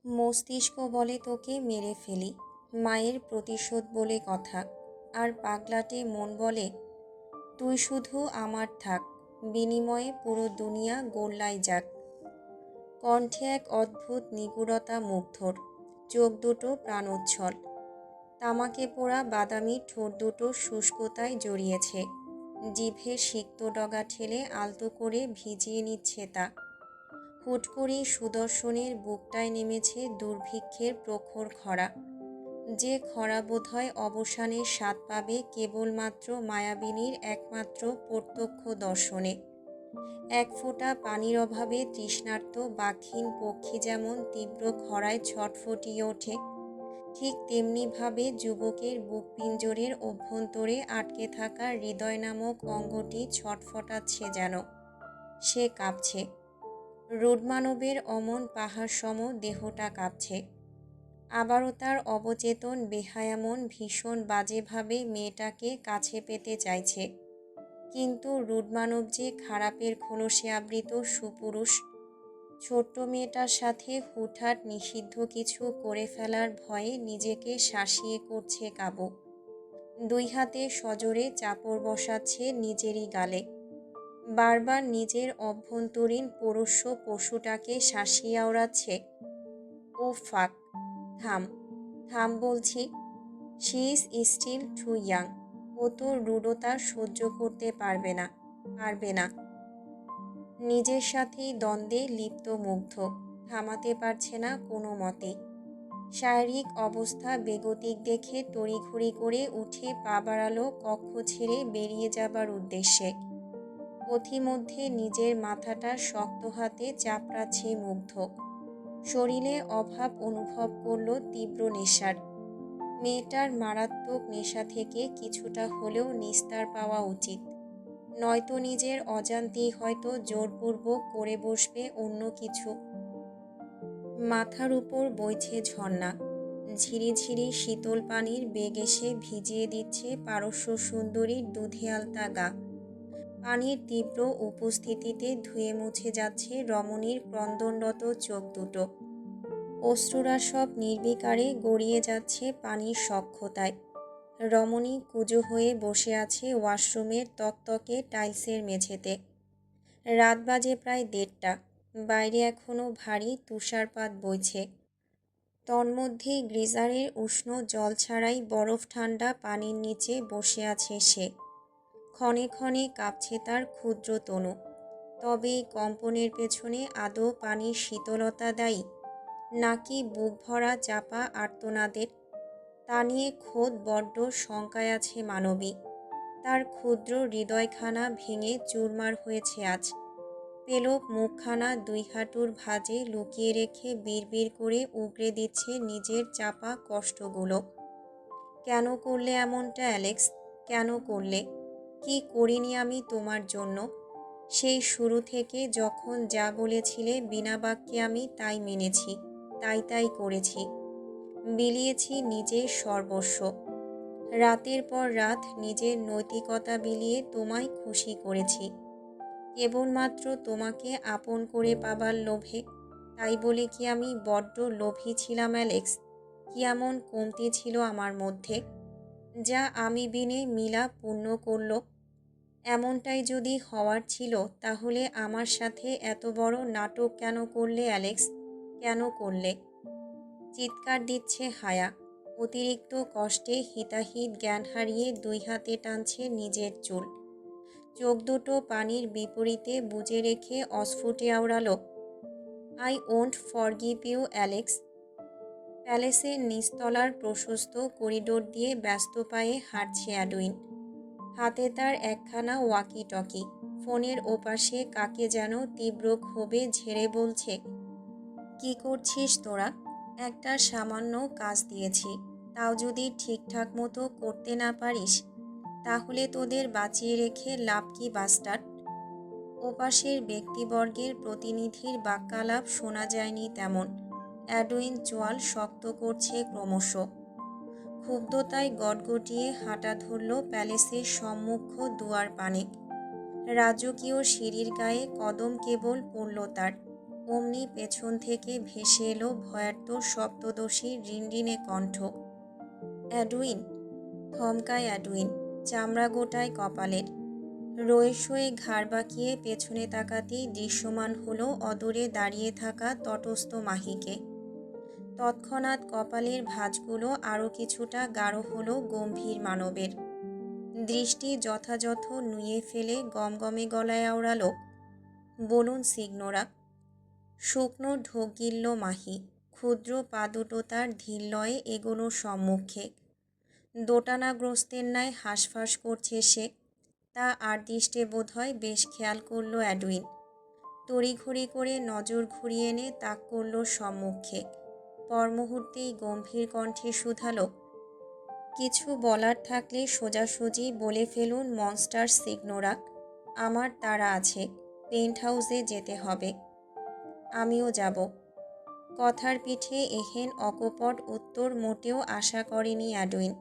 মস্তিষ্ক বলে তোকে মেরে ফেলি, মায়ের প্রতিশোধ বলে কথা। আর পাগলাটে মন বলে তুই শুধু আমার থাক, বিনিময়ে পুরো দুনিয়া গোল্লায় যাক। কণ্ঠে এক অদ্ভুত নিগুড়তা মুগ্ধর, চোখ দুটো প্রাণোচ্ছল, তামাকে পোড়া বাদামি ঠোঁট দুটো শুষ্কতায় জড়িয়েছে। জিভে সিক্ত ডগা ঠেলে আলতো করে ভিজিয়ে নিচ্ছে তা। হুট করেই সুদর্শনের বুকটায় নেমেছে দুর্ভিক্ষের প্রখর খরা, যে খরা বোধহয় অবসানের স্বাদ পাবে কেবলমাত্র মায়াবিনীর একমাত্র প্রত্যক্ষ দর্শনে। এক ফোঁটা পানির অভাবে তৃষ্ণার্ত বাঘহীন পক্ষী যেমন তীব্র খরায় ছটফটিয়ে ওঠে, ঠিক তেমনিভাবে যুবকের বুকপিঞ্জরের অভ্যন্তরে আটকে থাকা হৃদয় নামক অঙ্গটি ছটফটাচ্ছে যেন। সে কাঁপছে। রুডমানবের অমন পাহাড়সম দেহটা কাঁপছে। আবারও তার অবচেতন বেহায়ামন ভীষণ বাজেভাবে মেয়েটাকে কাছে পেতে চাইছে। কিন্তু রুডমানব যে খারাপের খোলসে আবৃত সুপুরুষ, ছোট্ট মেয়েটার সাথে হুটহাট নিষিদ্ধ কিছু করে ফেলার ভয়ে নিজেকে শাসিয়ে করছে কাবু। দুই হাতে সজোরে চাপড় বসাচ্ছে নিজেরই গালে, বারবার নিজের অভ্যন্তরীণ পোষ্য পশুটাকে শাসিয়ে আওড়াচ্ছে। ও ফাক, থাম থাম বলছি। She is still too young. ও তোর রূঢ়তা সহ্য করতে পারবে না, পারবে না। নিজের সাথেই দ্বন্দ্বে লিপ্ত মুগ্ধ, থামাতে পারছে না কোনো মতে। শারীরিক অবস্থা বেগতিক দেখে তড়িঘড়ি করে উঠে পা বাড়ালো কক্ষ ছেড়ে বেরিয়ে যাবার উদ্দেশ্যে। পথিমধ্যে নিজের মাথাটা শক্ত হাতে চাপড়াচ্ছে মুগ্ধ। শরীরে অভাব অনুভব করল তীব্র নেশার। মেয়েটার মারাত্মক নেশা থেকে কিছুটা হলেও নিস্তার পাওয়া উচিত, নয়তো নিজের অজান্তেই হয়তো জোরপূর্বক করে বসবে অন্য কিছু। মাথার উপর বইছে ঝর্ণা, ঝিরিঝিরি শীতল পানির বেগ এসে ভিজিয়ে দিচ্ছে পারস্য সুন্দরীর দুধে আলতা গা। পানির তীব্র উপস্থিতিতে ধুয়ে মুছে যাচ্ছে রমণীর ক্রন্দনরত চোখ দুটো। অশ্রুরা সব নির্বিকারে গড়িয়ে যাচ্ছে পানির সখ্যতায়। রমণী কুঁজো হয়ে বসে আছে ওয়াশরুমের তকতকে টাইলসের মেঝেতে। রাত বাজে প্রায় 1:30। বাইরে এখনো ভারী তুষারপাত বইছে। তন্মধ্যেই গ্রিজারের উষ্ণ জল ছাড়াই বরফ ঠান্ডা পানির নিচে বসে আছে সে। ক্ষণে ক্ষণে কাঁপছে তার ক্ষুদ্র তনু। তবে এই কম্পনের পেছনে আদৌ পানির শীতলতা দায়ী, নাকি বুক ভরা চাপা আর্তনাদের? তা নিয়ে খোদ বড্ড শঙ্কায় আছে মানবী। তার ক্ষুদ্র হৃদয়খানা ভেঙে চুরমার হয়েছে আজ। পেলব মুখখানা 2 হাঁটুর ভাঁজে লুকিয়ে রেখে বিড়বিড় করে উগরে দিচ্ছে নিজের চাপা কষ্টগুলো। কেন করলে এমনটা অ্যালেক্স? কেন করলে? কি করিনি আমি তোমার জন্য? সেই শুরু থেকে যখন যা বলেছিলে বিনা বাক্যে আমি তাই মেনেছি, তাই করেছি। বিলিয়েছি নিজের সর্বস্ব। রাতের পর রাত নিজের নৈতিকতা বিলিয়ে তোমায় খুশি করেছি, কেবলমাত্র তোমাকে আপন করে পাবার লোভে। তাই বলে কি আমি বড্ড লোভী ছিলাম অ্যালেক্স? কি এমন কমতি ছিল আমার মধ্যে, যা আমি বিনে মিলা পূর্ণ করল? এমনটাই যদি হওয়ার ছিল, তাহলে আমার সাথে এত বড় নাটক কেন করলে অ্যালেক্স? কেন করলে? চিৎকার দিচ্ছে হায়া। অতিরিক্ত কষ্টে হিতাহিত জ্ঞান হারিয়ে 2 হাতে টানছে নিজের চুল। চোখ দুটো পানির বিপরীতে বুজে রেখে অস্ফুটে আওড়ালো, I won't forgive you Alex. প্যালেসের নিচতলার প্রশস্ত করিডোর দিয়ে ব্যস্ত পায়ে হাঁটছে অ্যাডুইন। হাতে তার একখানা ওয়াকি টকি। ফোনের ওপাশে কাকে যেন তীব্র ক্ষোভে ঝেড়ে বলছে, কি করছিস তোরা? একটা সামান্য কাজ দিয়েছি, তাও যদি ঠিকঠাক মতো করতে না পারিস, তাহলে তোদের বাঁচিয়ে রেখে লাভ কি বাস্টার্ড? ওপাশের ব্যক্তিবর্গের প্রতিনিধির বাক্যালাপ শোনা যায়নি তেমন। অ্যাডুইন চোয়াল শক্ত করছে ক্রমশ। ক্ষুব্ধতায় গটগটিয়ে হাঁটা ধরল প্যালেসের সম্মুখ দুয়ার পানে। রাজকীয় সিঁড়ির গায়ে কদম কেবল পড়ল তার। অমনি পেছন থেকে ভেসে এলো ভয়ার্ত সপ্তদশী রিনরিনে কণ্ঠ। অ্যাডুইন! থমকায় অ্যাডুইন, চামড়া গোটায় কপালের। রয়ে শয়ে ঘাড় বাঁকিয়ে পেছনে তাকাতেই দৃশ্যমান হলো অদূরে দাঁড়িয়ে থাকা তটস্থ মাহিকে। তৎক্ষণাৎ কপালের ভাঁজগুলো আরও কিছুটা গাঢ় হলো গম্ভীর মানবের। দৃষ্টি যথাযথ নুয়ে ফেলে গমগমে গলায় আওড়ালো, বলুন সিগনোরা। শুকনো ঢোক গিলল মাহি। ক্ষুদ্র পা দুটো তার ধীর লয়ে এগোনোর সম্মুখে। দোটানাগ্রস্তের ন্যায় হাঁসফাঁস করছে সে। তা আড়দৃষ্টে বোধহয় বেশ খেয়াল করল অ্যাডুইন। তড়িঘড়ি করে নজর ঘুরিয়ে এনে তাক করল সম্মুখে। পরমুহূর্তেই গম্ভীর কণ্ঠে শুধালো, কিছু বলার থাকলে সোজাসুজি বলে ফেলুন মনস্টার সিগনোরা। আমার তাড়া আছে, পেন্ট হাউসে যেতে হবে। আমিও যাব। কথার পিঠে এহেন অকপট উত্তর মোটেও আশা করেনি অ্যাডুইন।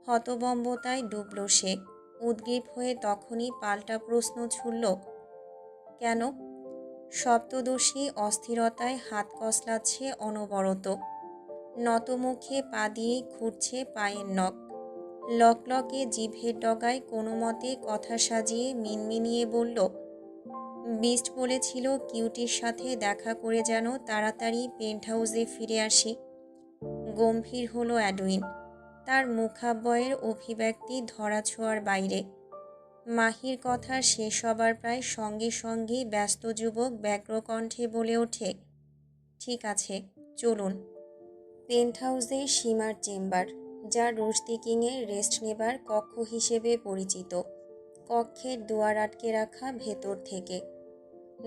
হতবম্বতায় ডুবল সে। উদ্গ্রীব হয়ে তখনই পাল্টা প্রশ্ন ছুড়ল, কেন? সপ্তদশী অস্থিরতায় হাত কসলাচ্ছে অনবরত। নতমুখে পা দিয়েই ঘুরছে পায়ের নখ। লকলকে জিভের ডগায় কোনো মতে কথা সাজিয়ে মিনমিনিয়ে বলল, বিস্ট বলেছিল কিউটির সাথে দেখা করে যেন তাড়াতাড়ি পেন্ট হাউসে ফিরে আসি। গম্ভীর হলো অ্যাডুইন। তার মুখাবয়বের অভিব্যক্তি ধরাছোঁয়ার বাইরে। মাহির কথা শেষ হবার প্রায় সঙ্গে সঙ্গেই ব্যস্ত যুবক ব্যগ্রকণ্ঠে বলে ওঠে, ঠিক আছে, চলুন। পেন্ট হাউসের সীমার চেম্বার, যা রুশদি কিংয়ের রেস্ট নেবার কক্ষ হিসেবে পরিচিত। কক্ষের দুয়ার আটকে রাখা ভেতর থেকে।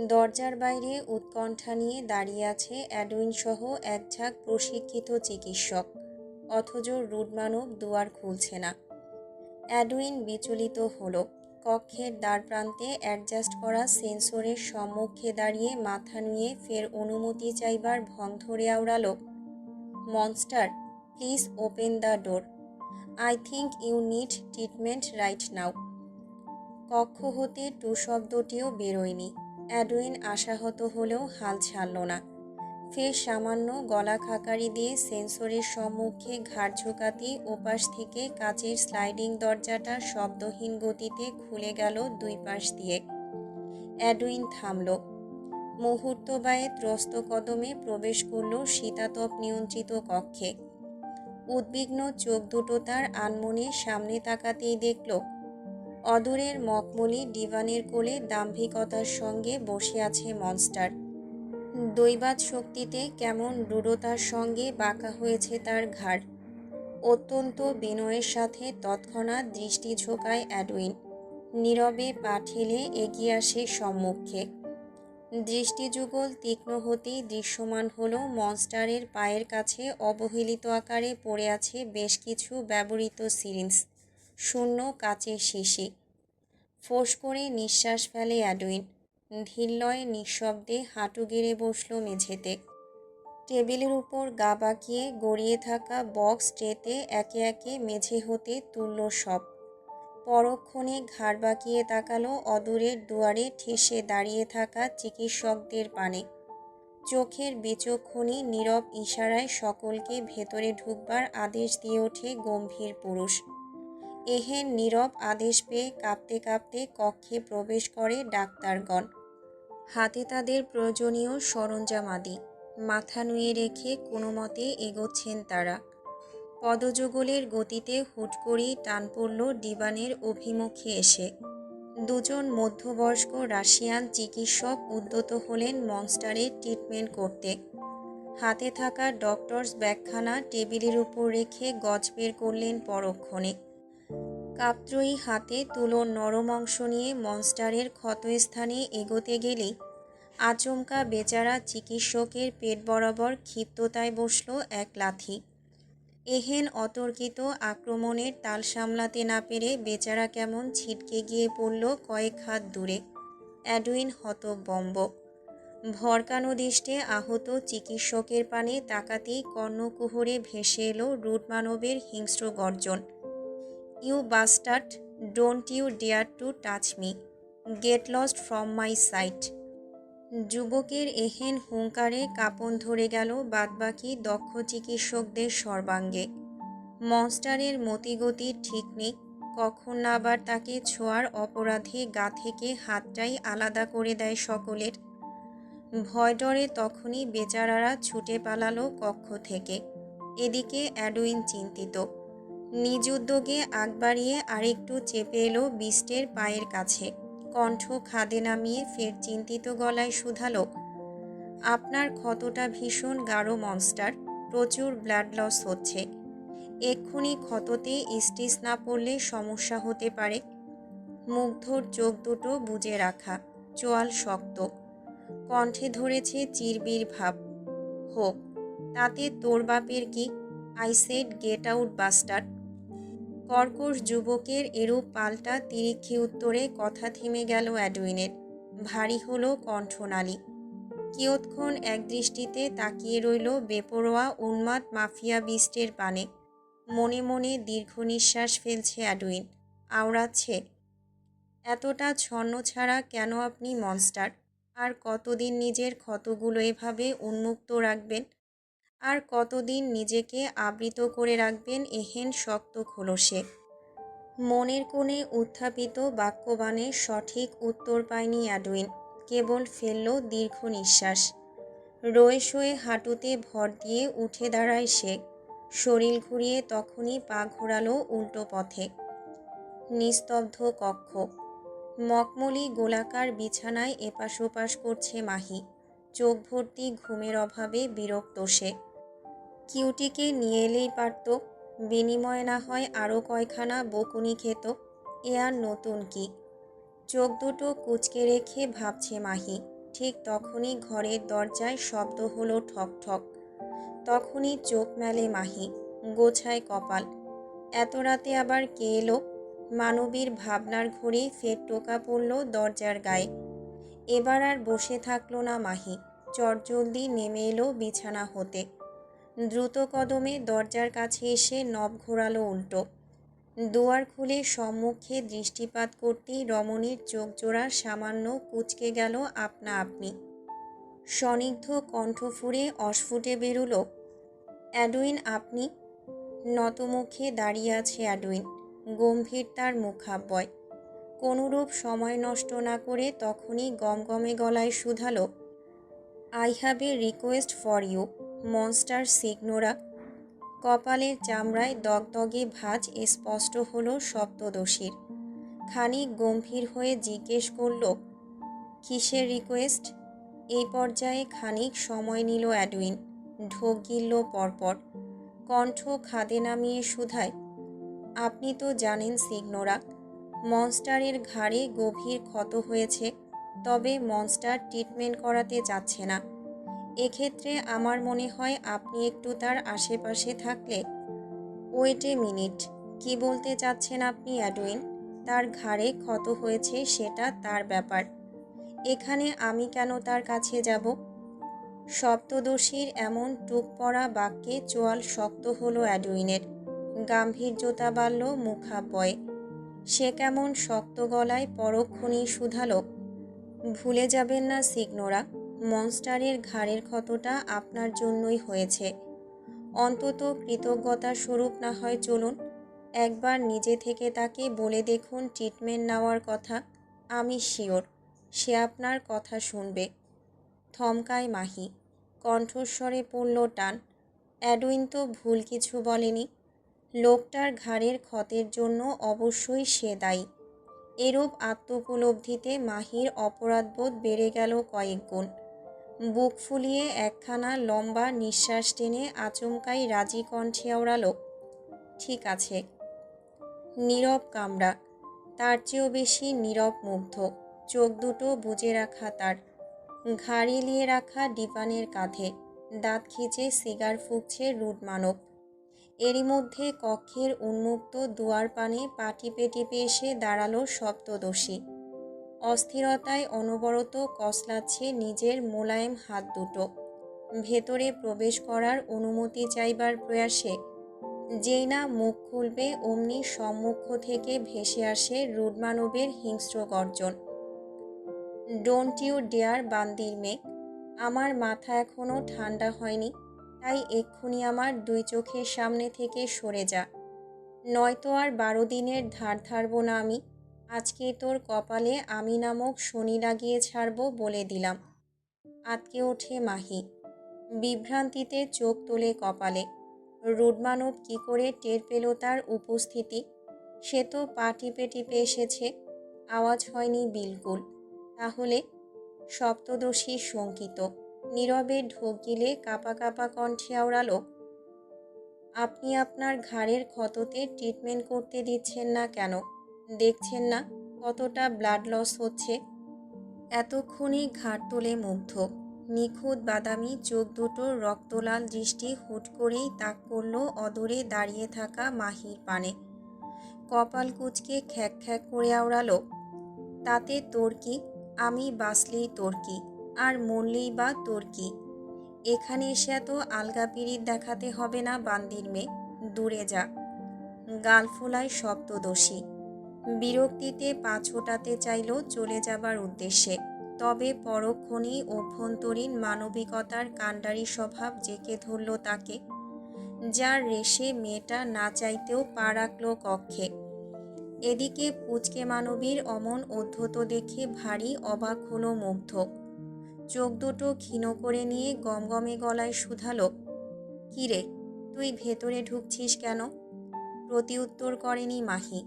দরজার বাইরে উৎকণ্ঠা নিয়ে দাঁড়িয়ে আছে অ্যাডুইন সহ এক ঝাঁক প্রশিক্ষিত চিকিৎসক, অথচ রুডমানব দুয়ার খুলছে না। অ্যাডুইন বিচলিত হলো। কক্ষের দ্বারপ্রান্তে অ্যাডজাস্ট করা সেন্সরের সম্মুখে দাঁড়িয়ে মাথা নুয়ে ফের অনুমতি চাইবার ভং ধরে আওড়ালো, monster, please open the door. I think you need treatment right now. কক্ষ হতে টু শব্দটিও বেরোয়নি। অ্যাডুইন আশাহত হলেও হাল ছাড়ল না। ফের সামান্য গলা খাকারি দিয়ে সেন্সরের সম্মুখে ঘাড় ঝোঁকাতেই ওপাশ থেকে কাচের স্লাইডিং দরজাটা শব্দহীন গতিতে খুলে গেল দুই পাশ দিয়ে। অ্যাডুইন থামল। মুহূর্তবায়ে ত্রস্ত কদমে প্রবেশ করল শীতাতপ নিয়ন্ত্রিত কক্ষে। উদ্বিগ্ন চোখ দুটো তার আনমনে সামনে তাকাতেই দেখল, অদূরের মখমলি ডিভানের কোলে দাম্ভিকতার সঙ্গে বসে আছে মনস্টার। দৈবাৎ শক্তিতে কেমন রূঢ়তার সঙ্গে বাঁকা হয়েছে তার ঘাড়। অত্যন্ত বিনয়ের সাথে তৎক্ষণাৎ দৃষ্টি ঝোঁকায় অ্যাডুইন। নীরবে পা ঠেলে এগিয়ে আসে সম্মুখে। দৃষ্টিযুগল তীক্ষ্ণ হতেই দৃশ্যমান হলো মনস্টারের পায়ের কাছে অবহেলিত আকারে পড়ে আছে বেশ কিছু ব্যবহৃত সিরিঞ্জ, শূন্য কাচের শিশি। ফোঁস করে নিঃশ্বাস ফেলে অ্যাডুইন। ধীরলয়ে নিঃশব্দে হাঁটু গেড়ে বসল মেঝেতে। টেবিলের উপর গা বাঁকিয়ে গড়িয়ে থাকা বক্স ট্রেতে একে একে মেঝে হতে তুলল সব। পরক্ষণে ঘাড় বাঁকিয়ে তাকালো অদূরের দুয়ারে ঠেসে দাঁড়িয়ে থাকা চিকিৎসকদের পানে। চোখের বিচক্ষণী নীরব ইশারায় সকলকে ভেতরে ঢুকবার আদেশ দিয়ে ওঠে গম্ভীর পুরুষ। এহেন নীরব আদেশ পেয়ে কাঁপতে কাঁপতে কক্ষে প্রবেশ করে ডাক্তারগণ। হাতে তাদের প্রয়োজনীয় সরঞ্জামাদি। মাথা নুয়ে রেখে কোনো মতে এগোচ্ছেন তারা। পদযুগলের গতিতে হুট করেই টান পড়ল ডিভানের অভিমুখে এসে। দুজন মধ্যবয়স্ক রাশিয়ান চিকিৎসক উদ্যত হলেন মনস্টারের ট্রিটমেন্ট করতে। হাতে থাকা ডক্টরস ব্যাগখানা টেবিলের উপর রেখে গজ বের করলেন পরক্ষণে। কাপত্রয়ী হাতে তুলোর নরম অংশ নিয়ে মনস্টারের ক্ষতস্থানে এগোতে গেলেই আচমকা বেচারা চিকিৎসকের পেট বরাবর ক্ষিপ্ততায় বসল এক লাথি। এহেন অতর্কিত আক্রমণের তাল সামলাতে না পেরে বেচারা কেমন ছিটকে গিয়ে পড়ল কয়েক হাত দূরে। অ্যাডুইন হতবম্ব। ভরকানো দৃষ্টে আহত চিকিৎসকের পানে তাকাতেই কর্ণকুহরে ভেসে এলো রুটমানবের হিংস্র গর্জন, you bastard, don't you dare to touch me, get lost from my sight. যুবকের এহেন হুঙ্কারে কাঁপন ধরে গেল বাদবাকি দক্ষ চিকিৎসকদের সর্বাঙ্গে। মনস্টারের মতিগতি ঠিক নেই, কখন না আবার তাকে ছোঁয়ার অপরাধে গা থেকে হাতটাই আলাদা করে দেয় সকলের। ভয় ডরে তখনই বেচারারা ছুটে পালালো কক্ষ থেকে। এদিকে অ্যাডুইন চিন্তিত, নিজ উদ্যোগে আগ বাড়িয়ে আরেকটু চেপে এলো বিস্টের পায়ের কাছে। কণ্ঠ খাদে নামিয়ে ফের চিন্তিত গলায় শুধালো, আপনার ক্ষতটা ভীষণ গাঢ় মনস্টার, প্রচুর ব্লাড লস হচ্ছে। এক্ষুনি ক্ষততে স্টিচ না পড়লে সমস্যা হতে পারে। মুগ্ধর চোখ দুটো বুজে রাখা, চোয়াল শক্ত, কণ্ঠে ধরেছে চিরবির ভাব। হোক, তাতে তোর বাপের কি? I said get out bastard. কর্কশ যুবকের এরূপ পাল্টা তিরিক্ষি উত্তরে কথা থেমে গেল অ্যাডুইনের। ভারী হলো কণ্ঠনালী। কিয়ৎক্ষণ একদৃষ্টিতে তাকিয়ে রইল বেপরোয়া উন্মাদ মাফিয়া বিস্টের পানে। মনে মনে দীর্ঘ নিঃশ্বাস ফেলছে অ্যাডুইন। আওড়াচ্ছে, এতটা ছন্ন ছাড়া কেন আপনি মনস্টার? আর কতদিন নিজের ক্ষতগুলো এভাবে উন্মুক্ত রাখবেন? আর কতদিন নিজেকে আবৃত করে রাখবেন এহেন শক্ত খোলসে? মনের কোণে উত্থাপিত বাক্যবাণের সঠিক উত্তর পায়নি অ্যাডুইন। কেবল ফেলল দীর্ঘ নিঃশ্বাস। রয়ে শয়ে হাঁটুতে ভর দিয়ে উঠে দাঁড়ায় সে। শরীর ঘুরিয়ে তখনই পা ঘোরালো উল্টো পথে। নিস্তব্ধ কক্ষ। মকমলি গোলাকার বিছানায় এপাশ ওপাশ করছে মাহি। চোখ ভর্তি ঘুমের অভাবে বিরক্ত সে। কিউটিকে নিয়ে এলেই পারত, বিনিময়ে না হয় আরও কয়খানা বকুনি খেত। এ আর নতুন কি? চোখ দুটো কুঁচকে রেখে ভাবছে মাহি। ঠিক তখনই ঘরের দরজায় শব্দ হলো ঠক ঠক। তখনই চোখ মেলে মাহি, গোছায় কপাল। এত রাতে আবার কে এলো? মানবীর ভাবনার ঘুরে ফের টোকা পড়ল দরজার গায়ে। এবার আর বসে থাকলো না মাহি, চটজলদি নেমে এলো বিছানা হতে। দ্রুত কদমে দরজার কাছে এসে নব ঘোরালো উল্টো। দুয়ার খুলে সম্মুখে দৃষ্টিপাত করতেই রমণীর চোখ জোড়া সামান্য কুঁচকে গেল আপনা আপনি। স্বনিগ্ধ কণ্ঠ ফুঁড়ে অস্ফুটে বেরুল, অ্যাডুইন আপনি? নতমুখে দাঁড়িয়ে আছে অ্যাডুইন, গম্ভীর তার মুখাব্যয়। কোনরূপ সময় নষ্ট না করে তখনই গমগমে গলায় শুধালো, I have a request for you, monster signora. কপালের চামড়ায় দগদগে ভাঁজ স্পষ্ট হলো সপ্তদশীর। খানিক গম্ভীর হয়ে জিজ্ঞেস করল, কিসের রিকোয়েস্ট? এই পর্যায়ে খানিক সময় নিল অ্যাডুইন। ঢোক গিলল পরপর। কণ্ঠ খাদে নামিয়ে শুধায়, আপনি তো জানেন সিগনোরা, মনস্টারের ঘাড়ে গভীর ক্ষত হয়েছে, তবে মনস্টার ট্রিটমেন্ট করাতে চাচ্ছে না। এক্ষেত্রে আমার মনে হয় আপনি একটু তার আশেপাশে থাকলে। ওয়েট এ মিনিট, কি বলতে চাচ্ছেন আপনি অ্যাডুইন? তার ঘাড়ে ক্ষত হয়েছে সেটা তার ব্যাপার, এখানে আমি কেন তার কাছে যাব? সপ্তদশীর এমন টুক পড়া বাক্যে চোয়াল শক্ত হলো অ্যাডুইনের। গাম্ভীর্যতা বাড়ল মুখাব্যয়ে। সে কেমন শক্ত গলায় পরক্ষণেই শুধালো, ভুলে যাবেন না সিগনোরা, মনস্টারের ঘাড়ের ক্ষতটা আপনার জন্যই হয়েছে। অন্তত কৃতজ্ঞতা স্বরূপ না হয় চলুন, একবার নিজে থেকে তাকে বলে দেখুন ট্রিটমেন্ট নেওয়ার কথা। আমি শিওর সে আপনার কথা শুনবে। থমকায় মাহি, কণ্ঠস্বরে পড়ল টান। অ্যাডুইন তো ভুল কিছু বলেনি। লোকটার ঘাড়ের ক্ষতের জন্য অবশ্যই সে দায়ী। এরূপ আত্মোপলব্ধিতে মাহির অপরাধবোধ বেড়ে গেল কয়েক গুণ। বুক ফুলিয়ে একখানা লম্বা নিঃশ্বাস টেনে আচমকাই রাজি কণ্ঠে আওড়ালো, ঠিক আছে। নীরব কামড়া, তার চেয়েও বেশি নীরব মুগ্ধ। চোখ দুটো বুজে রাখা তার। ঘাড় এলিয়ে রাখা ডিপানের কাঁধে, দাঁত খিচে সিগার ফুঁকছে রুড মানব। এরই মধ্যে কক্ষের উন্মুক্ত দুয়ার পানে পা টিপে টিপে এসে দাঁড়ালো সপ্তদশী। অস্থিরতায় অনবরত কসলাচ্ছে নিজের মোলায়েম হাত দুটো। ভেতরে প্রবেশ করার অনুমতি চাইবার প্রয়াসে যেই না মুখ খুলবে অমনি সম্মুখ থেকে ভেসে আসে রুড মানবের হিংস্র গর্জন। ডোন্ট ইউ ডেয়ার বান্দির মেয়ে। আমার মাথা এখনো ঠান্ডা হয়নি, তাই এক্ষুনি আমার 2 চোখের সামনে থেকে সরে যা, নয়তো আর 12 দিনের ধার ধারবো না আমি। আজকেই তোর কপালে আমি নামক শনি লাগিয়ে ছাড়বো বলে দিলাম। আঁতকে ওঠে মাহি, বিভ্রান্তিতে চোখ তোলে কপালে। রুডমানব কি করে টের পেল তার উপস্থিতি? সে তো পা টিপে টিপে এসেছে, আওয়াজ হয়নি বিলকুল। তাহলে সপ্তদোষী শঙ্কিত, নীরবে ঢোক গিলে কাঁপা কাঁপা কণ্ঠে আওড়ালো, আপনি আপনার ঘাড়ের ক্ষততে ট্রিটমেন্ট করতে দিচ্ছেন না কেন? দেখছেন না কতটা ব্লাড লস হচ্ছে? এতক্ষণে ঘাড় তোলে মুগ্ধ, নিখুঁত বাদামি চোখ দুটো রক্তলাল দৃষ্টি হুট করেই তাক করল অদূরে দাঁড়িয়ে থাকা মাহির পানে। কপাল কুঁচকে খ্যাক খ্যাক করে আওড়ালো, তাতে তোর কি? আমি বাঁচলেই তোর কি, আর মরলেই বা তোর কি? এখানে এসে এত আলগা পিরিত দেখাতে হবে না বান্দির মেয়ে, দূরে যা। গাল ফোলায় সপ্তদোষী, বিরক্তিতে পা ছোটাতে চাইল চলে যাবার উদ্দেশ্যে, তবে পরক্ষণেই অভ্যন্তরীণ মানবিকতার কাণ্ডারি স্বভাব জেঁকে ধরল তাকে, যার রেশে মেয়েটা না চাইতেও পা রাখল কক্ষে। এদিকে পুচকে মানবীর অমন অধ্যত দেখে ভারী অবাক হলো মুগ্ধ। চোখ দুটো ক্ষীণ করে নিয়ে গমগমে গলায় শুধালো, কিরে, তুই ভেতরে ঢুকছিস কেন? প্রতিউত্তর করেনি মাহি।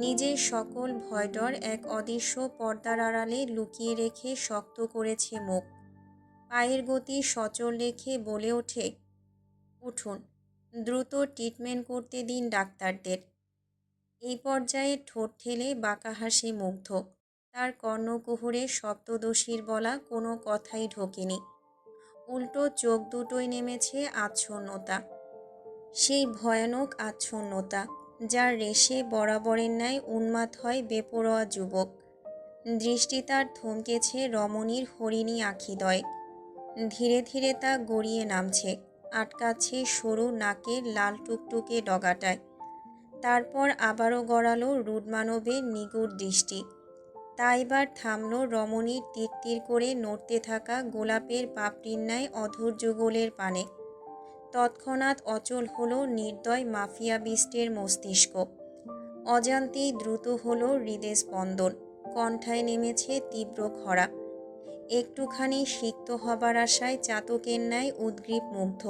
নিজের সকল ভয়ডর এক অদৃশ্য পর্দার আড়ালে লুকিয়ে রেখে শক্ত করেছে মুখ। পায়ের গতি সচল রেখে বলে ওঠে, উঠুন, দ্রুত ট্রিটমেন্ট করতে দিন ডাক্তারদের। এই পর্যায়ে ঠোঁট ঠেলে বাঁকা হাসি মুগ্ধ। তার কর্ণকুহরে সপ্তদোষীর বলা কোনো কথাই ঢোকেনি, উল্টো চোখ দুটোই নেমেছে আচ্ছন্নতা, সেই ভয়ানক আচ্ছন্নতা যার রেশে বরাবরের ন্যায় উন্মাদ হয় বেপরোয়া যুবক। দৃষ্টি তার থমকেছে রমণীর হরিণী আখিদ্বয়। ধীরে ধীরে তা গড়িয়ে নামছে, আটকাচ্ছে সরু নাকের লাল টুকটুকে ডগাটায়। তারপর আবারও গড়ালো রুডমানবের নিগুড় দৃষ্টি। তা এবার থামল রমণীর তীর করে নড়তে থাকা গোলাপের পাপড়ির ন্যায় অধর যুগলের পানে। তৎক্ষণাৎ অচল হলো নির্দয় মাফিয়া বিস্টের মস্তিষ্ক। অজান্তেই দ্রুত হলো হৃদয় স্পন্দন, কণ্ঠায় নেমেছে তীব্র খরা। একটুখানি সিক্ত হবার আশায় চাতকের ন্যায় উদ্গ্রীব মুগ্ধ।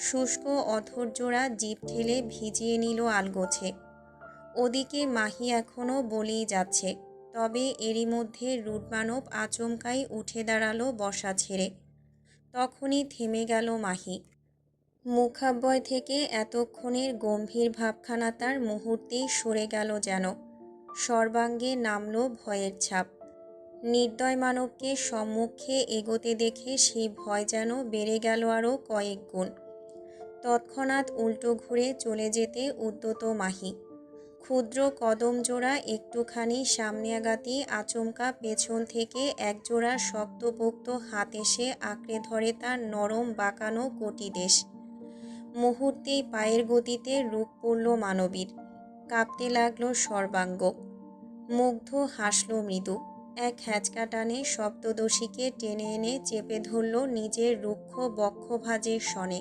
শুষ্ক অধৈর্যরা জিভ ঠেলে ভিজিয়ে নিল আলগোছে। ওদিকে মাহি এখনও বলেই যাচ্ছে, তবে এরই মধ্যে রুডমানব আচমকাই উঠে দাঁড়ালো বসা ছেড়ে। তখনই থেমে গেল মাহি। মুখাব্যয় থেকে এতক্ষণের গম্ভীর ভাবখানা তার মুহূর্তেই সরে গেল যেন। সর্বাঙ্গে নামল ভয়ের ছাপ। নির্দয় মানবকে সম্মুখে এগোতে দেখে সেই ভয় যেন বেড়ে গেল আরও কয়েক গুণ। তৎক্ষণাৎ উল্টো ঘুরে চলে যেতে উদ্যত মাহি। ক্ষুদ্র কদম জোড়া একটুখানি সামনে আগাতেই আচমকা পেছন থেকে একজোড়া শক্তপোক্ত হাত এসে আঁকড়ে ধরে তার নরম বাঁকানো কটিদেশ। মুহূর্তেই পায়ের গতিতে রূপ পড়ল মানবীর, কাঁপতে লাগল সর্বাঙ্গ। মুগ্ধ হাসল মৃদু, এক হ্যাঁচকা টানে সপ্তদোষীকে টেনে এনে চেপে ধরল নিজের রুক্ষ বক্ষভাজের সনে।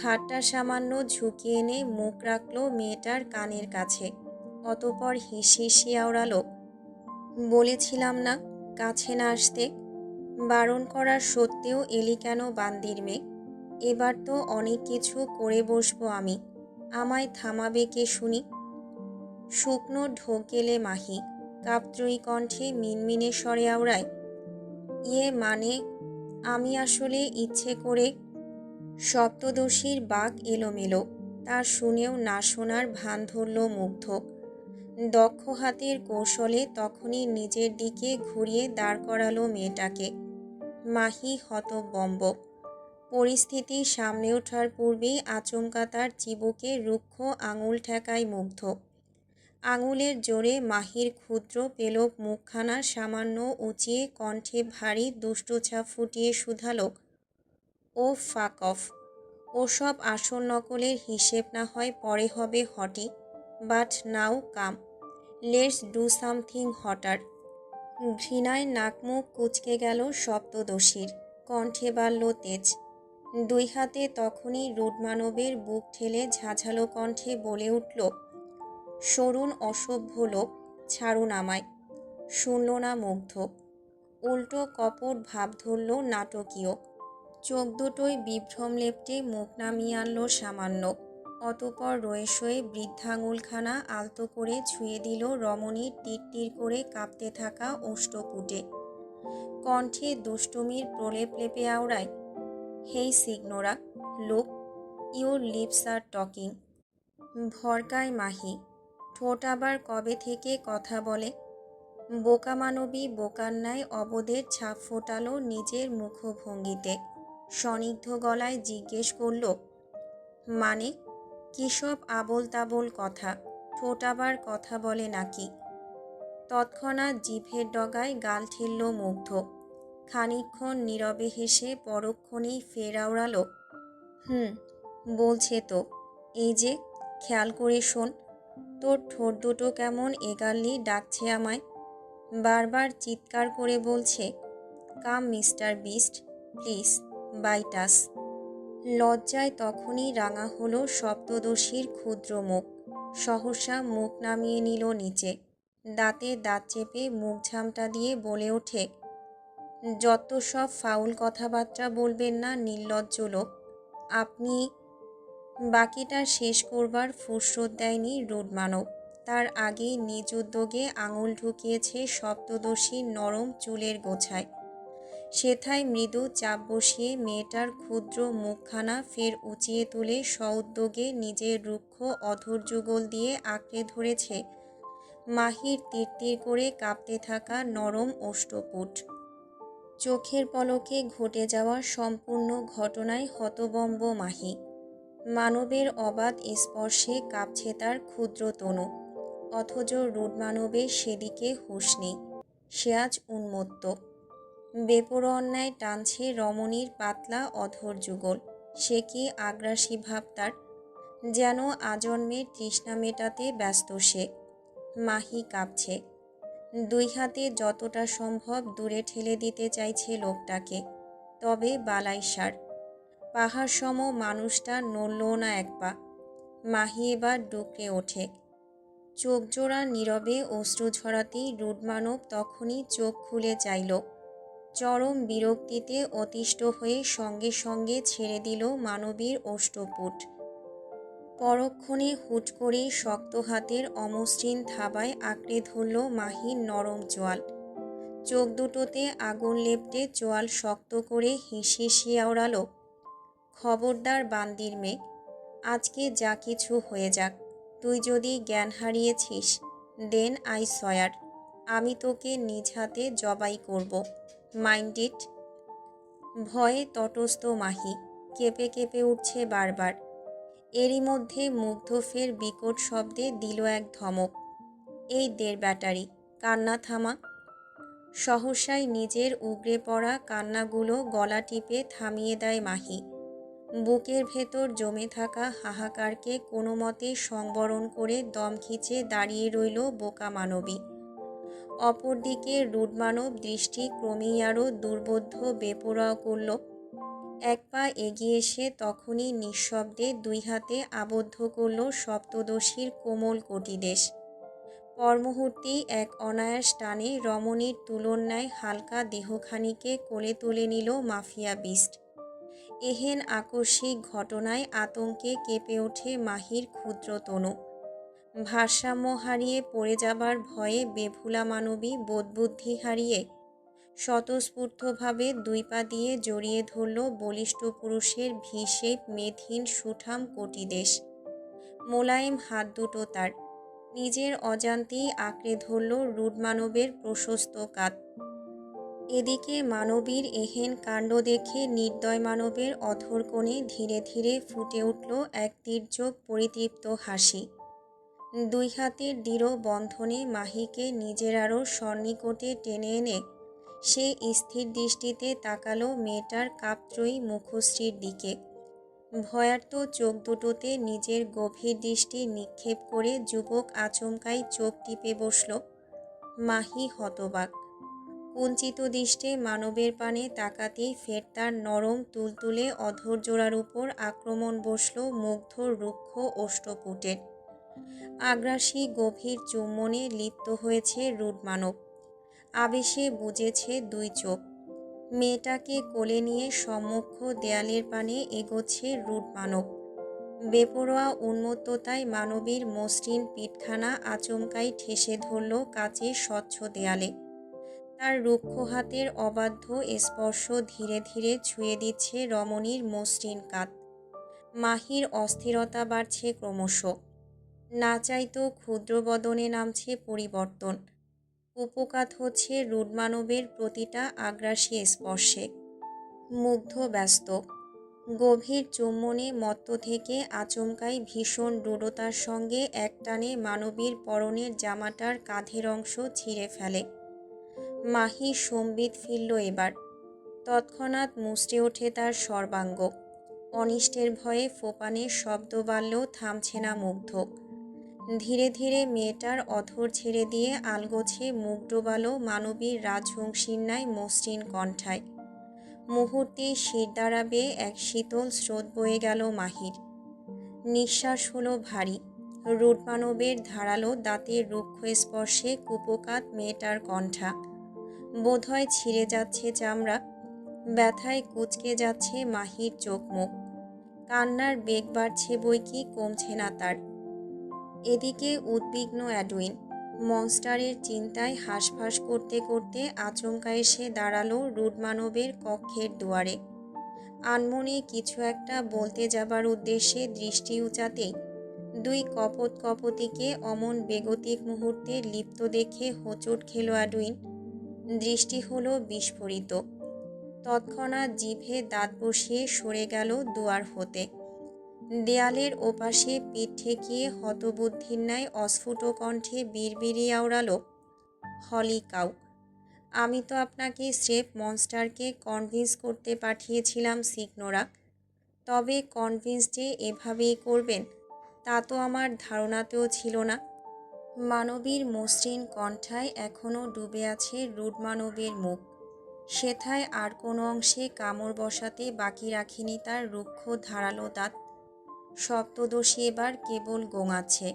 ঘাটটা সামান্য ঝুঁকিয়ে এনে মুখ রাখল মেয়েটার কানের কাছে। অতপর হিসিয়ে আওড়ালো, বলেছিলাম না কাছে না আসতে? বারণ করার সত্ত্বেও এলি কেন বান্দির মেয়ে? এবার তো অনেক কিছু করে বসবো আমি, আমায় থামাবে কে শুনি? শুকনো ঢোক গেলে মাহি কাপত্রয়ী কণ্ঠে মিনমিনে স্বরে আওড়ায়, মানে আমি আসলে ইচ্ছে করে। সপ্তদোষীর বাক এলোমেলো, তা শুনেও না শোনার ভান ধরল মুগ্ধ। দক্ষ হাতের কৌশলে তখনই নিজের দিকে ঘুরিয়ে দাঁড় করালো মেয়েটাকে। মাহি হতবম্ব। পরিস্থিতি সামলে ওঠার পূর্বেই আচমকা তার চিবুকে রুক্ষ আঙুল ঠেকায় মুগ্ধ। আঙুলের জোরে মাহির ক্ষুদ্র পেলব মুখখানা সামান্য উঁচিয়ে কণ্ঠে ভারী দুষ্টুছাপ ফুটিয়ে শুধালো, ও ফাক অফ। ওসব আসল নকলের হিসেব না হয় পরে হবে hottie, but now come, let's do something hotter. ঘৃণায় নাকমুখ কুঁচকে গেল সপ্তদশীর, কণ্ঠে বাড়ল তেজ। দুই হাতে তখনই রুদ্রমানবের বুক ঠেলে ঝাঝালো কণ্ঠে বলে উঠল, সরুণ অসভ্য লোক, ছাড়ুন আমায়। শুনল না মুগ্ধ, উল্টো কপট ভাব ধরল নাটকীয়। চোখ দুটোই বিভ্রম লেপ্টে মুখ নামিয়ে আনল সামান্য। অতঃপর রয়ে শয়ে বৃদ্ধাঙুলখানা আলতো করে ছুঁয়ে দিল রমণীর টিরটির করে কাঁপতে থাকা ওষ্ঠপুটে। কণ্ঠে দুষ্টুমির প্রলেপ লেপে আওড়ায়, hey signora, look, your lips are talking. ভরকায় মাহি, ঠোঁট আবার কবে থেকে কথা বলে। বোকা মানবী বোকার ন্যায় অবোধের ছাপ ফোটালো নিজের মুখভঙ্গিতে। স্নিগ্ধ গলায় জিজ্ঞেস করল, মানে কী সব আবোল তাবোল কথা, ঠোঁট আবার কথা বলে নাকি? তৎক্ষণাৎ জিভের ডগায় গাল ঠেলল মুগ্ধ। খানিকক্ষণ নীরবে হেসে পরক্ষণেই ফের আওড়াল, বলছে তো, এই যে খেয়াল করে শোন, তোর ঠোঁট দুটো কেমন এগারলি ডাকছে আমায়। বারবার চিৎকার করে বলছে, কাম মিস্টার বিস্ট, প্লিজ বাইট আস। লজ্জায় তখনই রাঙা হলো সপ্তদশীর ক্ষুদ্র মুখ। সহসা মুখ নামিয়ে নিল নিচে, দাঁতে দাঁত চেপে মুখ ঝামটা দিয়ে বলে ওঠে, যত সব ফাউল কথাবার্তা বলবেন না নির্লজ্জ লোক আপনি। বাকিটা শেষ করবার ফুরসত দেয়নি রুদ্রমানব। তার আগেই নিজ উদ্যোগে আঙুল ঢুকিয়েছে সপ্তদশীর নরম চুলের গোছায়। সেথায় মৃদু চাপ বসিয়ে মেয়েটার ক্ষুদ্র মুখখানা ফের উঁচিয়ে তুলে সউদ্যোগে নিজের রুক্ষ অধর যুগল দিয়ে আঁকড়ে ধরেছে মাহির তীর করে কাঁপতে থাকা নরম ওষ্ঠপুট। চোখের পলকে ঘটে যাওয়া সম্পূর্ণ ঘটনায় হতবম্ব মাহি। মানবের অবাধ স্পর্শে কাঁপছে তার ক্ষুদ্র তনু, অথচ রুদ্রমানবের সেদিকে হুঁশ নেই। সে আজ উন্মত্ত, বেপরোয়া অন্যায় টানছে রমণীর পাতলা অধর যুগল। সে কি আগ্রাসী ভাব তার, যেন আজন্মের তৃষ্ণা মেটাতে ব্যস্ত সে। মাহি কাঁপছে, দুই হাতে যতটা সম্ভব দূরে ঠেলে দিতে চাইছে লোকটাকে। তবে বালাই সার, পাহাড় সম মানুষটা নড়লও না এক পা। মাহি এবার ডুকরে ওঠে। চোখ জোড়া নীরবে অশ্রু ঝরাতেই রুদ্রমানব তখনই চোখ খুলে চাইল। চরম বিরক্তিতে অতিষ্ঠ হয়ে সঙ্গে সঙ্গে ছেড়ে দিল মানবীর ওষ্ঠপুট। পরক্ষণে হুট করে শক্ত হাতের অমসৃণ থাবায় আঁকড়ে ধরল মাহির নরম চোয়াল। চোখ দুটোতে আগুন লেপ্টে চোয়াল শক্ত করে হিসিয়ে আওড়াল, খবরদার বান্দির মেয়ে, আজকে যা কিছু হয়ে যাক, তুই যদি জ্ঞান হারিয়েছিস, দেন আই সয়ার, আমি তোকে নিজ হাতে জবাই করব, মাইন্ড ইট। ভয়ে তটস্থ মাহি কেঁপে কেঁপে উঠছে বারবার। এরই মধ্যে মুগ্ধ ফের বিকট শব্দে দিল এক ধমক, এই দের ব্যাটারি, কান্না থামা। সহসাই নিজের উগরে পড়া কান্নাগুলো গলা টিপে থামিয়ে দেয় মাহি। বুকের ভেতর জমে থাকা হাহাকারকে কোনো মতে সংবরণ করে দম খিচে দাঁড়িয়ে রইল বোকা মানবী। অপরদিকে রুদ্রমানব দৃষ্টি ক্রমেই আরও দুর্বোধ্য বেপরোয়া করল। এক পা এগিয়ে এসে তখনই নিঃশব্দে দুই হাতে আবদ্ধ করল সপ্তদশীর কোমল কটিদেশ। পরমুহূর্তেই এক অনায়াস টানে রমণীর তুলোর ন্যায় হালকা দেহখানিকে কোলে তুলে নিল মাফিয়া বিস্ট। এহেন আকস্মিক ঘটনায় আতঙ্কে কেঁপে ওঠে মাহির ক্ষুদ্র তনু। ভারসাম্য হারিয়ে পড়ে যাবার ভয়ে বেভুলা মানবী বোধবুদ্ধি হারিয়ে স্বতঃস্ফূর্তভাবে দুই পা দিয়ে জড়িয়ে ধরল বলিষ্ঠ পুরুষের ভিসেপ মেদহীন সুঠাম কটিদেশ। মোলায়েম হাত দুটো তার নিজের অজান্তেই আঁকড়ে ধরল রুদ্রমানবের প্রশস্ত কাঁধ। এদিকে মানবীর এহেন কাণ্ড দেখে নির্দয় মানবের অধর কোণে ধীরে ধীরে ফুটে উঠল এক তীর্যক পরিতৃপ্ত হাসি। দুই হাতের দৃঢ় বন্ধনে মাহিকে নিজের আরও সন্নিকটে টেনে এনে সে স্থির দৃষ্টিতে তাকালো মেয়েটার কাপত্রয়ী মুখশ্রীর দিকে। ভয়ার্ত চোখ দুটোতে নিজের গভীর দৃষ্টি নিক্ষেপ করে যুবক আচমকাই চোখ টিপে বসল। মাহি হতবাক। কুঞ্চিত দৃষ্টে মানবের পানে তাকাতেই ফের তার নরম তুলতুলে অধর জোড়ার উপর আক্রমণ বসল মুগ্ধর রুক্ষ ওষ্ঠপুটের। আগ্রাসী গভীর চুম্বনে লিপ্ত হয়েছে রুড মানব। আবেশে বুজেছে দুই চোখ। মেয়েটাকে কোলে নিয়ে সম্মুখ দেয়ালের পানে এগোচ্ছে রুড মানব। বেপরোয়া উন্মত্ততায় মানবীর মসৃণ পিঠখানা আচমকাই ঠেসে ধরল কাচের স্বচ্ছ দেয়ালে। তার রুক্ষ হাতের অবাধ্য স্পর্শ ধীরে ধীরে ছুঁয়ে দিচ্ছে রমণীর মসৃণ কাঁধ। মাহির অস্থিরতা বাড়ছে ক্রমশ। না চাইতো ক্ষুদ্র বদনে নামছে পরিবর্তন। উপকাত হচ্ছে রুড মানবের প্রতিটা আগ্রাসী স্পর্শে। মুগ্ধ ব্যস্ত। গভীর চুম্বনে মত্ত থেকে আচমকাই ভীষণ রূঢ়তার সঙ্গে একটানে মানবীর পরনের জামাটার কাঁধের অংশ ছিঁড়ে ফেলে। মাহি সম্বিত ফিরল এবার। তৎক্ষণাৎ মুচড়ে ওঠে তার সর্বাঙ্গ। অনিষ্টের ভয়ে ফোপানের শব্দ বাড়লেও থামছে না মুগ্ধ। ধীরে ধীরে মেয়েটার অধর ছেড়ে দিয়ে আলগোছে মুখ ডোবালো মানবীর রাজহংসীর ন্যায় মসৃণ কণ্ঠায়। মুহূর্তে শির দ্বারা বেয়ে এক শীতল স্রোত বয়ে গেল মাহির। নিঃশ্বাস হলো ভারী। রুড মানবের ধারালো দাঁতের রুক্ষ স্পর্শে কুপোকাত মেয়েটার কণ্ঠা। বোধহয় ছিঁড়ে যাচ্ছে চামড়া। ব্যথায় কুঁচকে যাচ্ছে মাহির চোখ মুখ। কান্নার বেগ বাড়ছে বই কি কমছে না তার। এদিকে উদ্বিগ্ন অ্যাডুইন মনস্টারের চিন্তায় হাঁসফাঁস করতে করতে আচমকা এসে দাঁড়ালো রুড মানবের কক্ষের দুয়ারে। আনমনে কিছু একটা বলতে যাবার উদ্দেশ্যে দৃষ্টি উঁচাতেই দুই কপত কপতিকে অমন বেগতিক মুহূর্তে লিপ্ত দেখে হোঁচট খেল অ্যাডুইন। দৃষ্টি হলো বিস্ফোরিত। তৎক্ষণাৎ জিভে দাঁত বসিয়ে সরে গেল দুয়ার হতে। দেয়ালের ওপাশে পিঠ ঠেকিয়ে হতবুদ্ধির ন্যায় অস্ফুট কণ্ঠে বিড়বিড়িয়ে আওড়াল, হলি কাউ, আমি তো আপনাকে স্রেফ মনস্টারকে কনভিন্স করতে পাঠিয়েছিলাম সিগনোরা। তবে কনভিন্স যে এভাবেই করবেন তা তো আমার ধারণাতেও ছিল না। মানবীর মসৃণ কণ্ঠায় এখনও ডুবে আছে রুড মানবের মুখ। সেথায় আর কোনো অংশে কামড় বসাতে বাকি রাখেনি তার রুক্ষ ধারালো দাঁত। সপ্তদোষী এবার কেবল গোঙাচ্ছে।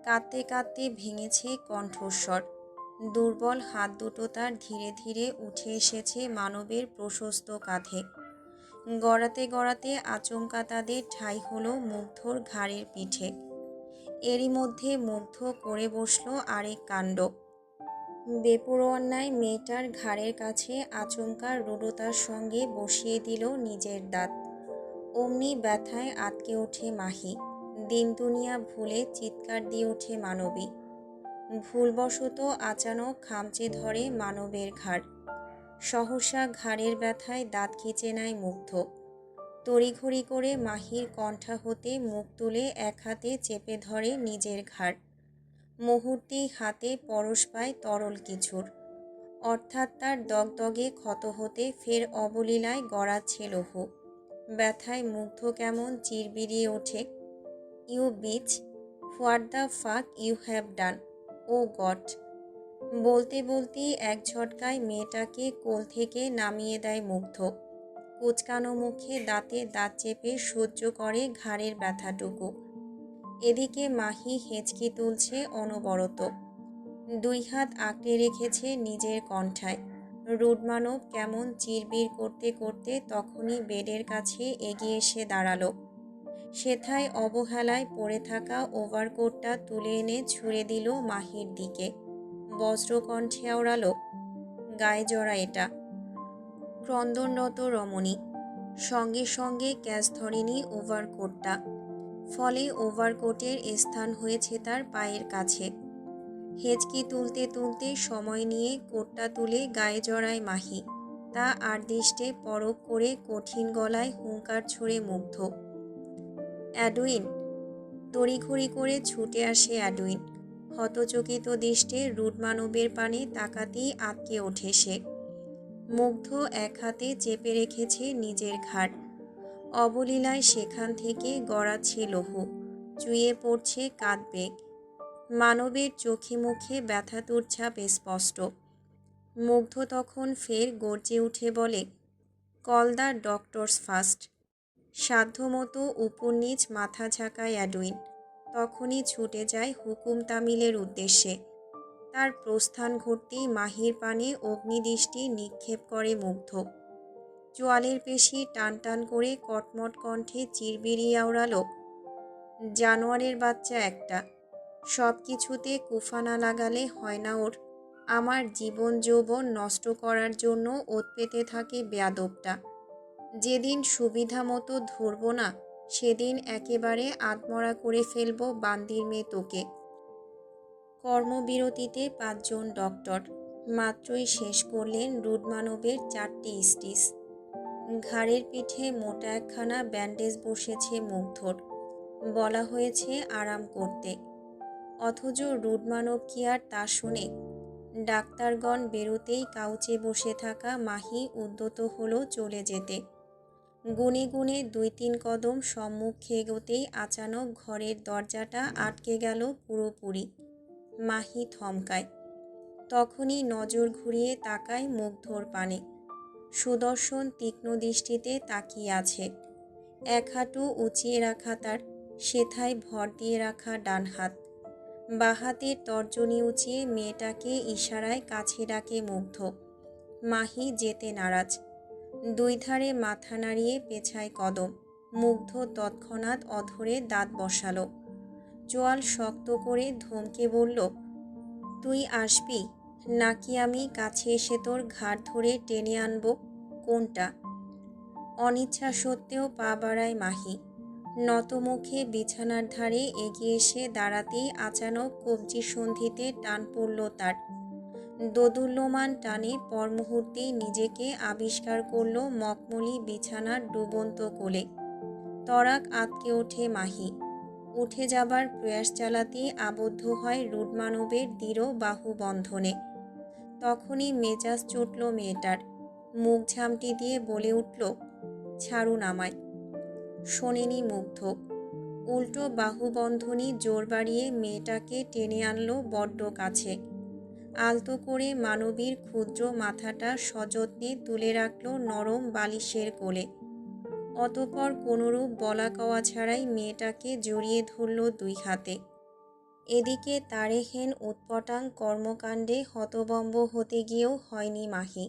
কাঁদতে কাঁদতে ভেঙেছে কণ্ঠস্বর। দুর্বল হাত দুটো তার ধীরে ধীরে উঠে এসেছে মানবের প্রশস্ত কাঁধে। গড়াতে গড়াতে আচমকা তাদের ঠাঁই হলো মুগ্ধর ঘাড়ের পিঠে। এরই মধ্যে মুগ্ধ করে বসল আরেক কাণ্ড। বেপরোয়ার ন্যায় মেয়েটার ঘাড়ের কাছে আচমকা রূঢ়তার সঙ্গে বসিয়ে দিল নিজের দাঁত। অমনি ব্যথায় আটকে ওঠে মাহি। দিন দুনিয়া ভুলে চিৎকার দিয়ে ওঠে মানবী। ভুলবশত আচানক খামচে ধরে মানবের ঘাড়। সহসা ঘাড়ের ব্যথায় দাঁত খিঁচে নেয় মুগ্ধ। তড়িঘড়ি করে মাহির কণ্ঠা হতে মুখ তুলে এক হাতে চেপে ধরে নিজের ঘাড়। মুহূর্তেই হাতে পরশ পায় তরল কিছুর। অর্থাৎ তার দগদগে ক্ষত হতে ফের অবলীলায় গড়াচ্ছে লহু। ব্যথায় মুগ্ধ কেমন চিরবিরিয়ে ওঠে, you bitch, what the fuck you have done, oh God. বলতে বলতেই এক ঝটকায় মেয়েটাকে কোল থেকে নামিয়ে দেয় মুগ্ধ। কুচকানো মুখে দাঁতে দাঁত চেপে সহ্য করে ঘাড়ের ব্যথাটুকু। এদিকে মাহি হেঁচকি তুলছে অনবরত। দুই হাত আঁকড়ে রেখেছে নিজের কণ্ঠায়। রুড মানব কেমন চিরবির করতে করতে তখনই বেডের কাছে এগিয়ে এসে দাঁড়ালো। সেথায় অবহেলায় পড়ে থাকা ওভারকোটটা তুলে এনে ছুঁড়ে দিল মাহির দিকে। বজ্রকণ্ঠে আওড়ালো, গায়ে জড়া এটা। ক্রন্দনরত রমণী। সঙ্গে সঙ্গে ক্যাচ ধরেনি ওভারকোটটা। ফলে ওভারকোটের স্থান হয়েছে তার পায়ের কাছে। হেঁচকি তুলতে তুলতে সময় নিয়ে কোটটা তুলে গায়ে জড়ায় মাহি। তা আরদৃষ্টে পরখ করে কঠিন গলায় হুঙ্কার ছড়ে মুগ্ধ, অ্যাডুইন। তড়িঘড়ি করে ছুটে আসে অ্যাডুইন। হতচকিত দৃষ্টে রুড মানবের পানে তাকাতেই আটকে ওঠে সে। মুগ্ধ এক হাতে চেপে রেখেছে নিজের ঘাড়। অবলীলায় সেখান থেকে গড়াচ্ছে লহু। চুইয়ে পড়ছে কাঁদবেগ। মানবের চোখে মুখে ব্যথাতুর ছাপ স্পষ্ট। মুগ্ধ তখন ফের গর্জে উঠে বলে, কল দ্য ডক্টরস ফার্স্ট। সাধ্যমতো উপর নিচ মাথা ঝাঁকায় অ্যাডউইন। তখনই ছুটে যায় হুকুম তামিলের উদ্দেশ্যে। তার প্রস্থান ঘটতেই মাহির পানে অগ্নিদৃষ্টি নিক্ষেপ করে মুগ্ধ। চোয়ালের পেশি টান টান করে কটমট কণ্ঠে চিরবিরিয়ে আওড়ালো, জানোয়ারের বাচ্চা একটা, সব কিছুতে কুফা না লাগালে হয় না ওর। আমার জীবন যৌবন নষ্ট করার জন্য ওত পেতে থাকে বেয়াদবটা। যেদিন সুবিধা মতো ধরব না, সেদিন একেবারে আধমরা করে ফেলবো বান্দির মেয়ে তোকে। কর্মবিরতিতে 5 জন ডক্টর মাত্রই শেষ করলেন রুডমানবের 4টি স্টিচ। ঘাড়ের পিঠে মোটা একখানা ব্যান্ডেজ বসেছে মুগ্ধর। বলা হয়েছে আরাম করতে, অথচ রুডমানব কি আর তা শোনে? ডাক্তারগণ বেরোতেই কাউচে বসে থাকা মাহি উদ্যত হলো চলে যেতে। গুনে গুনে 2-3 কদম সম্মুখে এগোতেই আচানক ঘরের দরজাটা আটকে গেল পুরোপুরি। মাহি থমকায়। তখনই নজর ঘুরিয়ে তাকায় মুগ্ধর পানে। সুদর্শন তীক্ষ্ণ দৃষ্টিতে তাকিয়ে আছে। এক হাঁটু উঁচিয়ে রাখা তার, সেথায় ভর দিয়ে রাখা ডান হাত। বাঁ হাতের তর্জনী উঁচিয়ে মেয়েটাকে ইশারায় কাছে ডাকে মুগ্ধ। মাহি যেতে নারাজ। 2 ধারে মাথা নাড়িয়ে পেছায় কদম। মুগ্ধ তৎক্ষণাৎ অধরে দাঁত বসালো। চোয়াল শক্ত করে ধমকে বলল, তুই আসবি নাকি আমি কাছে এসে তোর ঘাড় ধরে টেনে আনবো, কোনটা? অনিচ্ছা সত্ত্বেও পা বাড়ায় মাহি। নতমুখে বিছানার ধারে এগিয়ে এসে দাঁড়াতেই আচানক কবজি সন্ধিতে টান পড়ল তার। দোদুল্যমান টানে পর মুহূর্তেই নিজেকে আবিষ্কার করল মখমলি বিছানার ডুবন্ত কোলে। তরাক আঁতকে ওঠে মাহি। উঠে যাবার প্রয়াস চালাতেই আবদ্ধ হয় রুডমানবের দৃঢ় বাহুবন্ধনে। তখনই মেজাজ চটল মেয়েটার। মুখ ঝামটি দিয়ে বলে উঠল, ছাড়ুন আমায়। শোনেনি মুগ্ধ। উল্টো বাহুবন্ধনী জোর বাড়িয়ে মেয়েটাকে টেনে আনলো বড্ড কাছে। আলতো করে মানবীর ক্ষুদ্র মাথাটা সযত্নে তুলে রাখল নরম বালিশের কোলে। অতঃপর কোনরূপ বলা কওয়া ছাড়াই মেয়েটাকে জড়িয়ে ধরল 2 হাতে। এদিকে তারেহেন উৎপটাং কর্মকাণ্ডে হতবম্ব হতে গিয়েও হয়নি মাহি।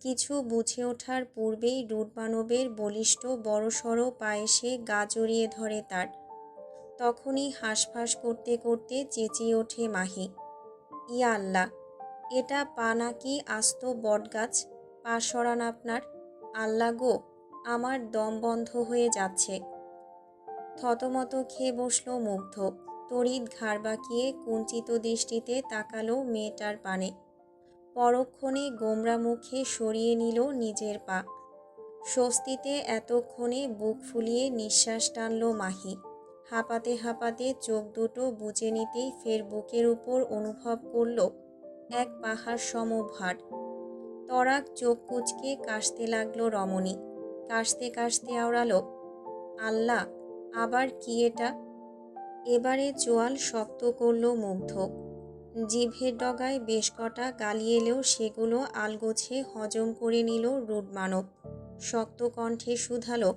কিছু বুঝে ওঠার পূর্বেই রুডমানবের বলিষ্ঠ বড়সড় পায়েসে গা জড়িয়ে ধরে তার। তখনই হাঁসফাঁস করতে করতে চেঁচিয়ে ওঠে মাহি, ইয়া আল্লাহ, এটা পা নাকি আস্ত বটগাছ? পা সরান আপনার। আল্লাহ গো, আমার দম বন্ধ হয়ে যাচ্ছে। থতমত খেয়ে বসল মুগ্ধ। তড়িৎ ঘাড় বাঁকিয়ে কুঞ্চিত দৃষ্টিতে তাকালো মেয়েটার পানে। পরক্ষণে গোমরা মুখে সরিয়ে নিল নিজের পা। স্বস্তিতে এতক্ষণে বুক ফুলিয়ে নিঃশ্বাস টানল মাহি। হাঁপাতে হাঁপাতে চোখ দুটো বুজে নিতেই ফের বুকের উপর অনুভব করল এক পাহাড় সম ভার। তরাক চোখ কুঁচকে কাশতে লাগলো রমণী। কাশতে কাশতে আওড়ালো, আল্লাহ, আবার কি এটা? এবারে চোয়াল শক্ত করল মুগ্ধ। জিভের ডগায় বেশ কটা গালি এলেও সেগুলো আলগোছে হজম করে নিল রুডমানব। শক্ত কণ্ঠে শুধালো,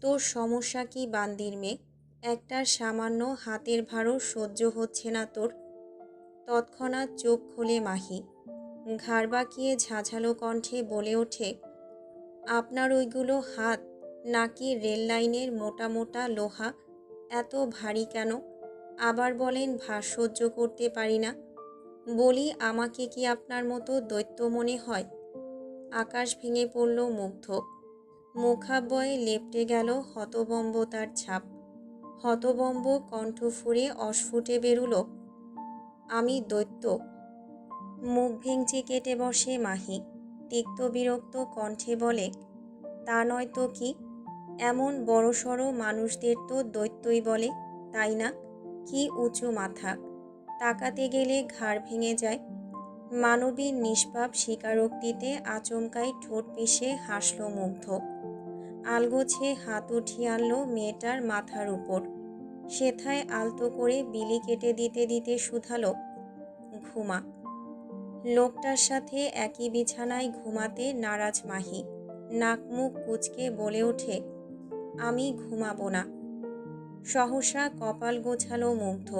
তোর সমস্যা কি বান্দির মেয়ে? একটা সামান্য হাতের ভারও সহ্য হচ্ছে না তোর? তৎক্ষণাৎ চোখ খোলে মাহি। ঘাড় বাঁকিয়ে ঝাঝালো কণ্ঠে বলে ওঠে, আপনার ওইগুলো হাত নাকি রেল লাইনের মোটা মোটা লোহা? এত ভারী কেন? আবার বলেন ভার সহ্য করতে পারি না। বলি, আমাকে কি আপনার মতো দৈত্য মনে হয়? আকাশ ভেঙে পড়ল মুগ্ধ। মুখাবয়ে লেপ্টে গেল হতবম্বতার ছাপ। হতবম্ব কণ্ঠ ফুঁড়ে অস্ফুটে বেরুল, আমি দৈত্য? মুখ ভেঙচি কেটে বসে মাহি। তিক্ত বিরক্ত কণ্ঠে বলে, তা নয় তো কি? এমন বড়সড় মানুষদের তো দৈত্যই বলে, তাই না? কি উঁচু মাথা! তাকাতে গেলে ঘাড় ভেঙে যায়। মানবীর নিষ্পাপ স্বীকারোক্তিতে আচমকাই ঠোঁট পিষে হাসল মুগ্ধ। আলগোছে হাত উঠিয়ে আনল মেয়েটার মাথার উপর। সেথায় আলতো করে বিলি কেটে দিতে দিতে শুধালো, ঘুমা। লোকটার সাথে একই বিছানায় ঘুমাতে নারাজ মাহি নাক মুখ কুঁচকে বলে ওঠে, আমি ঘুমাবো না। সহসা কপাল গোছালো মুগ্ধ।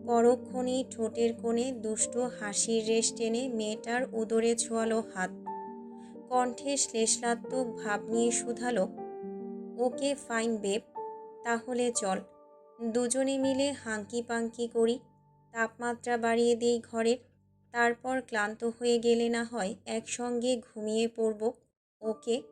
পরক্ষণেই ঠোঁটের কোণে দুষ্ট হাসির রেশ টেনে মেয়েটার উদরে ছোঁয়ালো হাত। কণ্ঠে শ্লেষাত্মক ভাব নিয়ে শুধালো, ওকে ফাইন বেব, তাহলে চল দুজনে মিলে হাঙ্কি পাঙ্কি করি, তাপমাত্রা বাড়িয়ে দেই ঘরের, তারপর ক্লান্ত হয়ে গেলে না হয় একসঙ্গে ঘুমিয়ে পড়ব। ওকে?